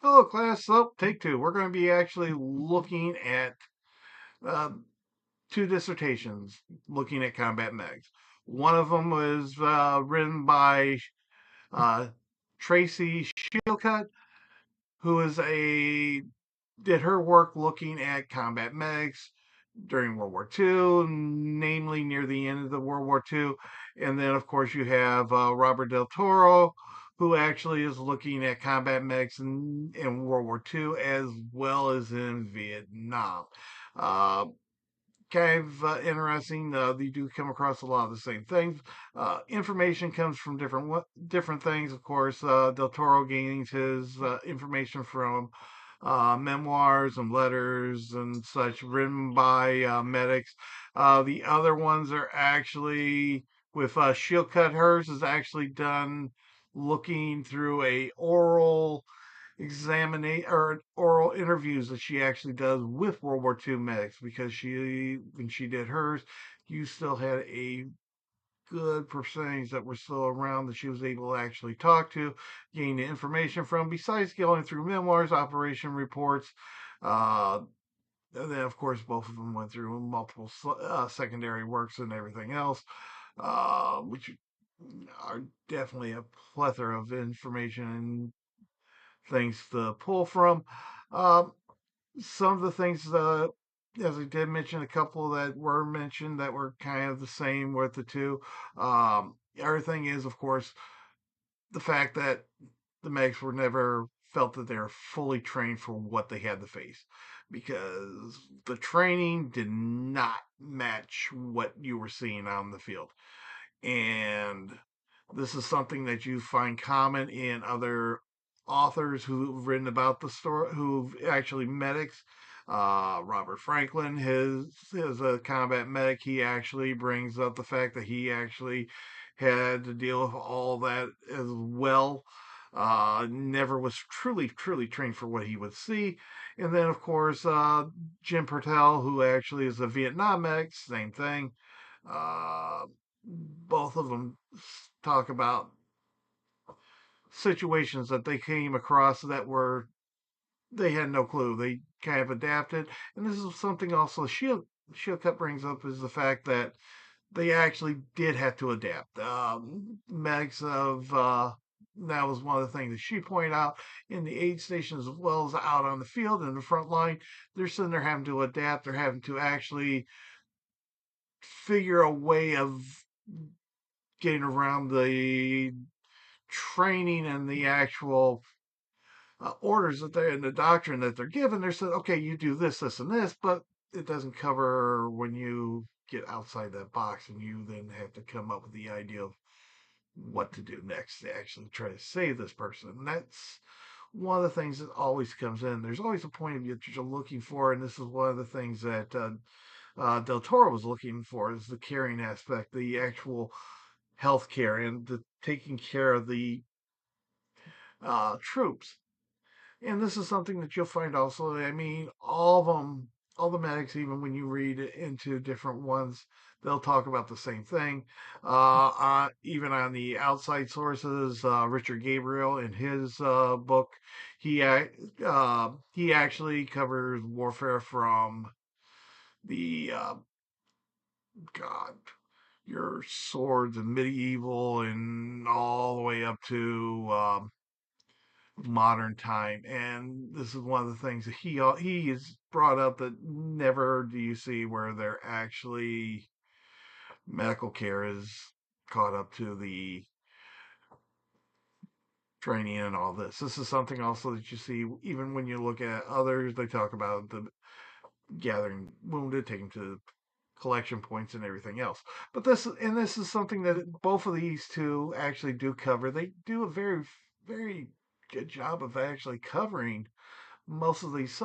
Hello, class. So, take two. We're going to be actually looking at uh, two dissertations looking at combat megs. One of them was written by uh, Tracy Shieldcut, who is a did her work looking at combat megs during World War II, namely near the end of the World War II. And then, of course, you have Robert Del Toro, who actually is looking at combat megs in World War II as well as in Vietnam. Uh, Kind of interesting. You do come across a lot of the same things. Information comes from different things. Of course, Del Toro gains his information from memoirs and letters and such written by medics. The other ones are actually with Shield Cut. Hers is actually done looking through a oral examination or oral interviews that she actually does with World War II medics, because when she did hers, you still had a good percentage that were still around that she was able to actually talk to, gain the information from, besides going through memoirs, operation reports. Uh, and then, of course, both of them went through multiple secondary works and everything else, which are definitely a plethora of information and things to pull from. Um, some of the things, as I did mention, a couple that were mentioned that were kind of the same with the two. Everything is, of course, the fact that the medics were never felt that they were fully trained for what they had to face, because the training did not match what you were seeing on the field. And this is something that you find common in other authors who've written about the story, who've actually medics. Robert Franklin, his a combat medic. He actually brings up the fact that he actually had to deal with all that as well. Never was truly trained for what he would see. And then, of course, Jim Pertell, who actually is a Vietnam medic, same thing. Uh, Both of them talk about situations that they came across that were they had no clue. They kind of adapted, and this is something also Shield Cut brings up, is the fact that they actually did have to adapt. Medics of That was one of the things that she pointed out in the aid stations as well as out on the field in the front line. They're sitting there having to adapt. They're having to actually figure a way of getting around the training and the actual orders that they're in the doctrine that they're given. They're saying, okay, you do this, this, and this, but it doesn't cover when you get outside that box and you then have to come up with the idea of what to do next to actually try to save this person. And that's one of the things that always comes in. There's always a point of view that you're looking for, and this is one of the things that Del Toro was looking for, is the caring aspect, the actual health care and the taking care of the troops. And this is something that you'll find also. I mean, all of them, all the medics, even when you read into different ones, they'll talk about the same thing. Even on the outside sources, Richard Gabriel in his book, he actually covers warfare from the God, your swords and medieval and all the way up to modern time. And this is one of the things that he has brought up, that never do you see where they're actually medical care is caught up to the training and all this. This is something also that you see even when you look at others. They talk about the gathering wounded, taking to collection points and everything else. But this is something that both of these two actually do cover. They do a very good job of actually covering most of these